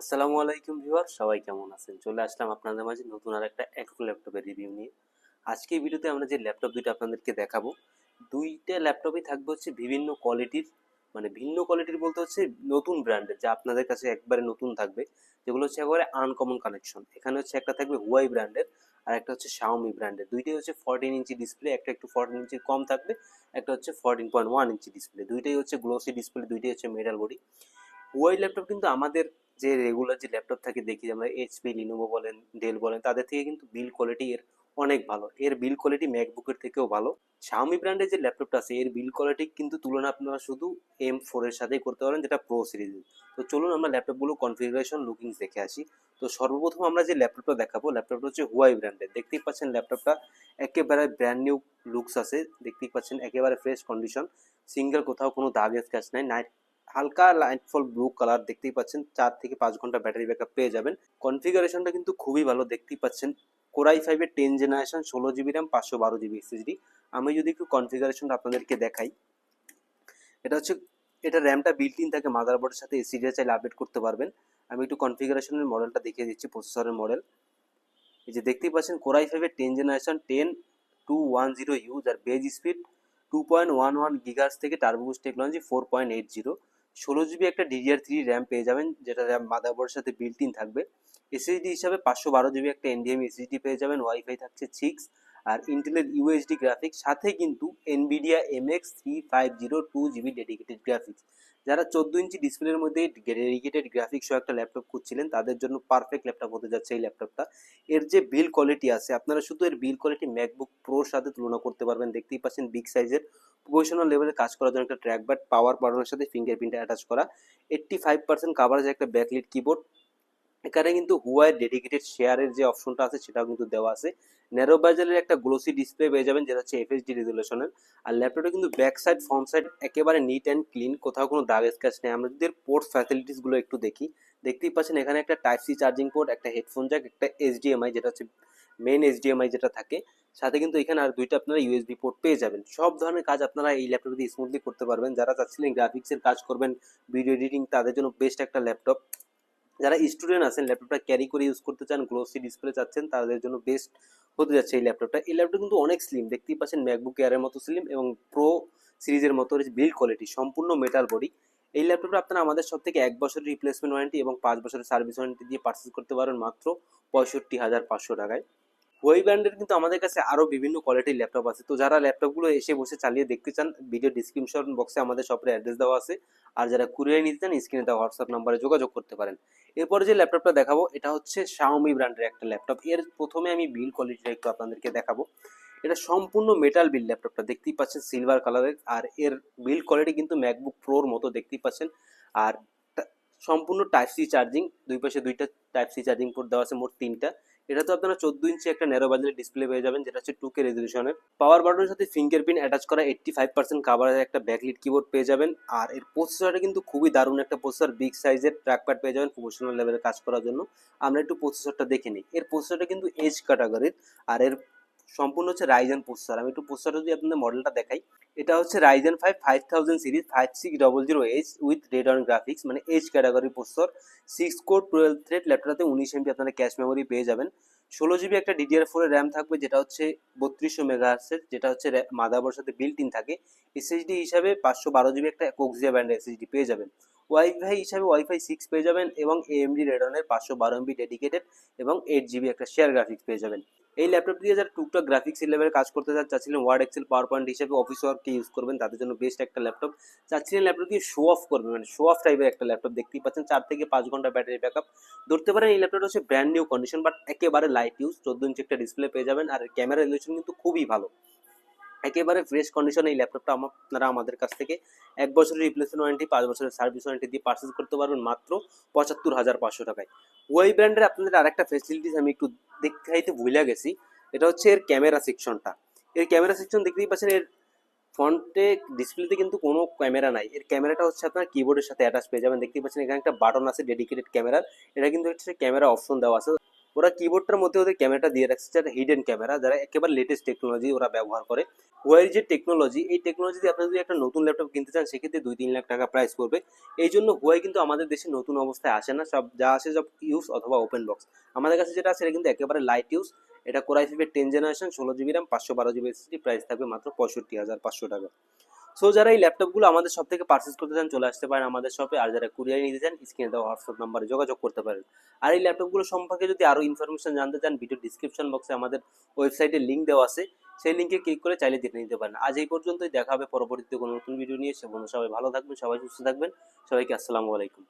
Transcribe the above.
আসসালামু আলাইকুম ভিউয়ার, সবাই কেমন আছেন? চলে আসলাম আপনাদের মাঝে নতুন আর একটা ল্যাপটপের রিভিউ নিয়ে। আজকে এই ভিডিওতে আমরা যে ল্যাপটপ দুইটা আপনাদেরকে দেখাবো, দুইটা ল্যাপটপই থাকবে হচ্ছে বিভিন্ন কোয়ালিটির, মানে ভিন্ন কোয়ালিটির বলতে হচ্ছে নতুন ব্র্যান্ডের, যা আপনাদের কাছে একবারে নতুন থাকবে, যেগুলো হচ্ছে একেবারে আনকমন কানেকশন। এখানে হচ্ছে একটা থাকবে হুয়াই ব্র্যান্ডের আর একটা হচ্ছে শাওমি ব্র্যান্ডের। দুইটাই হচ্ছে 14 ইঞ্চি ডিসপ্লে, একটা একটু 14 ইঞ্চির কম থাকবে, একটা হচ্ছে 14.1 ইঞ্চি ডিসপ্লে। দুইটাই হচ্ছে গ্লোসি ডিসপ্লে, দুইটাই হচ্ছে মেটাল বডি। হুয়াই ল্যাপটপ কিন্তু আমাদের যে রেগুলার যে ল্যাপটপ থাকে দেখি আমরা এইচপি, লিনোভো বলেন, ডেল বলেন, তাদের থেকে কিন্তু বিল কোয়ালিটি এর অনেক ভালো। এর বিল কোয়ালিটি ম্যাকবুকের থেকেও ভালো। শাওমি ব্র্যান্ডের যে ল্যাপটপটা আছে এর বিল কোয়ালিটি কিন্তু তুলনা আপনারা শুধু M4 এর সাথেই করতে পারেন, যেটা প্রো সিরিজের। তো চলুন আমরা ল্যাপটপগুলো কনফিগারেশন লুকিংস দেখে আসি। তো সর্বপ্রথম আমরা যে ল্যাপটপটা দেখাবো, ল্যাপটপটা হচ্ছে হুয়াই ব্র্যান্ডের। দেখতেই পাচ্ছেন ল্যাপটপটা একেবারে ব্র্যান্ড নিউ লুকস আছে, দেখতেই পাচ্ছেন একেবারে ফ্রেশ কন্ডিশন, সিঙ্গেল কোথাও কোনো দাগ স্ক্র্যাচ নাই। হালকা লাইটফল ব্লু কালার, দেখতেই পাচ্ছেন 4 থেকে 5 ঘন্টা ব্যাটারি ব্যাকআপ পেয়ে যাবেন। কনফিগারেশনটা কিন্তু খুবই ভালো, দেখতেই পাচ্ছেন কোরাই ফাইভের 10 generation, 16 GB RAM, 512 GB SSD. আমি যদি একটু কনফিগারেশনটা আপনাদেরকে দেখাই, এটা হচ্ছে, এটা র্যামটা বিল্ট ইন থাকে মাদারবোর্ডের সাথে, এসএসডি চাইলে আপডেট করতে পারবেন। আমি একটু কনফিগারেশনের মডেলটা দেখিয়ে দিচ্ছি, প্রসেসরের মডেল। এই যে দেখতেই পাচ্ছেন কোরাই ফাইভের 10 জেনারেশন 10210 ইউ, যার বেজ স্পিড 2.11 গিগার্স থেকে টার্বো বুস্ট টেকনোলজি 4.80। 16 জিবি একটা DDR3 র্যাম পেয়ে যাবেন, যেটা র্যাম মাদারবোর্ডের সাথে বিল্ট ইন থাকবে। এসএসডি হিসাবে 512 জিবি একটা NVMe এসএসডি পেয়ে যাবেন, ওয়াইফাই থাকছে 6, আর ইন্টেলের ইউএসডি গ্রাফিক্স, সাথে কিন্তু Nvidia MX3502 2GB dedicated graphics. যারা 14 ইঞ্চি ডিসপ্লের মধ্যে ডেডিকেটেড গ্রাফিক্স সহ একটা ল্যাপটপ খুঁজছিলেন, তাদের জন্য পারফেক্ট ল্যাপটপ হতে যাচ্ছে এই ল্যাপটপটা। এর যে বিল কোয়ালিটি আছে, আপনারা শুধু এর বিল কোয়ালিটি ম্যাকবুক প্রোর সাথে তুলনা করতে পারবেন। দেখতেই পাচ্ছেন বিগ সাইজের প্রফেশনাল লেভেলে কাজ করার জন্য একটা ট্র্যাক প্যাড, পাওয়ার বাটনের সাথে ফিঙ্গারপ্রিন্ট অ্যাটাচ করা, 85% কাভারেজ একটা ব্যাকলিট কিবোর্ড। এখানে কিন্তু হুয়াইয়ের ডেডিকেটেড শেয়ারের যে অপশনটা আছে সেটাও কিন্তু দেওয়া আছে। ন্যারো বেজেলের একটা গ্লোসি ডিসপ্লে পেয়ে যাবেন, যেটা হচ্ছে FHD রেজুলেশনের। আর ল্যাপটপে কিন্তু ব্যাক সাইড ফ্রন্ট সাইড একেবারে নিট অ্যান্ড ক্লিন, কোথাও কোনো দাগ স্ক্র্যাচ নেই। আমরা যদি পোর্ট ফ্যাসিলিটিসগুলো একটু দেখি, দেখতেই পাচ্ছেন এখানে একটা টাইপ সি চার্জিং পোর্ট, একটা হেডফোন জ্যাক, একটা HDMI, যেটা হচ্ছে মেন HDMI যেটা থাকে, সাথে কিন্তু এখানে আর দুইটা আপনারা USB পোর্ট পেয়ে যাবেন। সব ধরনের কাজ আপনারা এই ল্যাপটপে দিয়ে স্মুথলি করতে পারবেন। যারা চাচ্ছিলেন গ্রাফিক্সের কাজ করবেন, ভিডিও এডিটিং, তাদের জন্য বেস্ট একটা ল্যাপটপ। যারা স্টুডেন্ট আছেন, ল্যাপটপটা ক্যারি করে ইউজ করতে চান, গ্লোসি ডিসপ্লে চাচ্ছেন, তাদের জন্য বেস্ট হতে যাচ্ছে এই ল্যাপটপটা। এই ল্যাপটপ কিন্তু অনেক স্লিম, দেখতেই পাচ্ছেন ম্যাকবুক এয়ারের মতো স্লিম, এবং প্রো সিরিজের মতো বিল্ড কোয়ালিটি, সম্পূর্ণ মেটাল বডি। এই ল্যাপটপটা আপনারা আমাদের সব থেকে 1 বছরের রিপ্লেসমেন্ট ওয়ারেন্টি এবং 5 বছরের সার্ভিস ওয়ারেন্টি দিয়ে পারচেস করতে পারেন মাত্র 65,500 টাকায়। ওই ব্র্যান্ডের কিন্তু আমাদের কাছে আরও বিভিন্ন কোয়ালিটির ল্যাপটপ আছে। তো যারা ল্যাপটপগুলো এসে বসে চালিয়ে দেখতে চান, ভিডিও ডিসক্রিপশন বক্সে আমাদের শপের অ্যাড্রেস দেওয়া আছে। আর যারা কুরিয়ার নিতে চান, স্ক্রিনে দেওয়া হোয়াটসঅ্যাপ নাম্বারে যোগাযোগ করতে পারেন। এরপরে যে ল্যাপটপটা দেখাবো, এটা হচ্ছে শাওমি ব্র্যান্ডের একটা ল্যাপটপ। এর প্রথমে আমি বিল কোয়ালিটিটা একটু আপনাদেরকে দেখাবো। এটা সম্পূর্ণ মেটাল বিল, ল্যাপটপটা দেখতেই পাচ্ছেন সিলভার কালারের। আর এর বিল কোয়ালিটি কিন্তু ম্যাকবুক প্রোর মতো, দেখতেই পাচ্ছেন। আর সম্পূর্ণ টাইপ সি চার্জিং, দুই পাশে দুইটা টাইপ সি চার্জিং পোর্ট দেওয়া আছে, মোট 3টা। এটা তো আপনারা 14 ইঞ্চি একটা ন্যারো বাজেটের ডিসপ্লে পেয়ে যাবেন, যেটা হচ্ছে 2K রেজলিউশনের। পাওয়ার বাটনের সাথে ফিঙ্গারপ্রিন্ট অ্যাটাচ করা, 85% কাভারের একটা ব্যাকলিট কিবোর্ড পেয়ে যাবেন। আর এর প্রসেসরটা কিন্তু খুবই দারুণ একটা প্রসেসর, বিগ সাইজের ট্র্যাকপ্যাড পেয়ে যাবেন প্রফেশনাল লেভেলে কাজ করার জন্য। আমরা একটু প্রসেসরটা দেখে নিই। এর প্রসেসরটা কিন্তু এজ ক্যাটাগরির, আর এর সম্পূর্ণ হচ্ছে রাইজেন প্রসেসর। আমি একটু প্রসেসরটা যদি আপনাদের মডেলটা দেখাই, এটা হচ্ছে Ryzen 5 5000 series 5600H with Radeon graphics, মানে H category processor. 6 core 12 thread, ল্যাপটপটাতে 19 MB আপনারা ক্যাশ মেমোরি পেয়ে যাবেন। 16 জিবি একটা DDR4 এর র্যাম থাকবে, যেটা হচ্ছে 3200 মেগাহার্টসের, যেটা হচ্ছে মাদারবোর্ডের সাথে বিল্ট ইন থাকে। এসএসডি হিসাবে 512 জিবি একটা কোক্সিয়া ব্র্যান্ডের এসএসডি পেয়ে যাবেন। ওয়াইফাই হিসাবে ওয়াইফাই 6 পেয়ে যাবেন, এবং AMD রেডনের 512 MB ডেডিকেটেড এবং 8 GB একটা শেয়ার গ্রাফিক্স পেয়ে যাবেন। এই ল্যাপটপ দিয়ে যারা টুকটাক গ্রাফিক্স লেভেলে কাজ করতে চাচ্ছিলেন, ওয়ার্ড এক্সেল পাওয়ার পয়েন্ট হিসেবে অফিস ওয়ার্কে ইউজ করবেন, তাদের জন্য বেস্ট একটা ল্যাপটপ। চাচ্ছিলেন ল্যাপটপ দিয়ে শো অফ করবেন, মানে শো অফ টাইপের একটা ল্যাপটপ, দেখতেই পাচ্ছেন 4 থেকে 5 ঘন্টা ব্যাটারি ব্যাকআপ ধরতে পারেন। এই ল্যাপটপটা হচ্ছে ব্র্যান্ড নিউ কন্ডিশন, বাট একেবারে লাইট ইউজ। 14 ইঞ্চি একটা ডিসপ্লে পেয়ে যাবেন, আর ক্যামেরা রেজলিউশন কিন্তু খুবই ভালো, একেবারে ফ্রেশ কন্ডিশন। এই ল্যাপটপটা আপনারা আমাদের কাছ থেকে 1 বছরের রিপ্লেসমেন্ট ওয়ারেন্টি, 5 বছরের সার্ভিস ওয়ারেন্টি দিয়ে পারচেস করতে পারবেন মাত্র 75,500 টাকায়। ওই ব্র্যান্ডের আপনাদের আরেকটা ফেসিলিটিস আমি একটু দেখাইতে ভুলে গেছি, এটা হচ্ছে এর ক্যামেরা সেকশনটা। এর ক্যামেরা সেকশন দেখতেই পাচ্ছেন, এর ফ্রন্টে ডিসপ্লেতে কিন্তু কোনো ক্যামেরা নাই। এর ক্যামেরাটা হচ্ছে আপনার কিবোর্ডের সাথে অ্যাটাচ পেয়ে যাবেন। দেখতেই পাচ্ছেন এখানে একটা বাটন আছে ডেডিকেটেড ক্যামেরার, এটা কিন্তু হচ্ছে ক্যামেরা অপশন দেওয়া আছে। ওরা কিবোর্ডটার মধ্যে ওদের ক্যামেরাটা দিয়ে রাখছে, যেটা হিডেন ক্যামেরা, যারা একেবারে লেটেস্ট টেকনোলজি ওরা ব্যবহার করে। হুয়াইয়ের যে টেকনোলজি, এই টেকনোলজি দিয়ে আপনি যদি একটা নতুন ল্যাপটপ কিনতে চান সেক্ষেত্রে 2-3 লাখ টাকা প্রাইস পড়বে। এই জন্য হুয়াই কিন্তু আমাদের দেশে নতুন অবস্থায় আসে না, সব যা আসে সব ইউজ অথবা ওপেন বক্স। আমাদের কাছে যেটা আছে এটা কিন্তু একেবারে লাইট ইউজ। এটা কোরাই ফাইভের 10 generation, 16 GB RAM, 512 GB SSD, price থাকবে মাত্র 65,500 টাকা। সো যারা এই ল্যাপটপগুলো আমাদের শপ থেকে পারচেস করতে চান চলে আসতে পারেন আমাদের শপে, আর যারা কুরিয়ারে নিতে চান স্ক্রিনে দেওয়া হোয়াটসঅ্যাপ নাম্বারে যোগাযোগ করতে পারেন। আর এই ল্যাপটপগুলো সম্পর্কে যদি আরও ইনফরমেশন জানতে চান, ভিডিও ডিসক্রিপশন বক্সে আমাদের ওয়েবসাইটের লিঙ্ক দেওয়া আছে, সেই লিঙ্কে ক্লিক করে চাইলে দেখে নিতে পারেন। আজ এই পর্যন্তই, দেখা হবে পরবর্তীতে কোনো নতুন ভিডিও নিয়ে। সে বন্ধু সবাই ভালো থাকবেন, সবাই সুস্থ থাকবেন। সবাইকে আসসালামু আলাইকুম।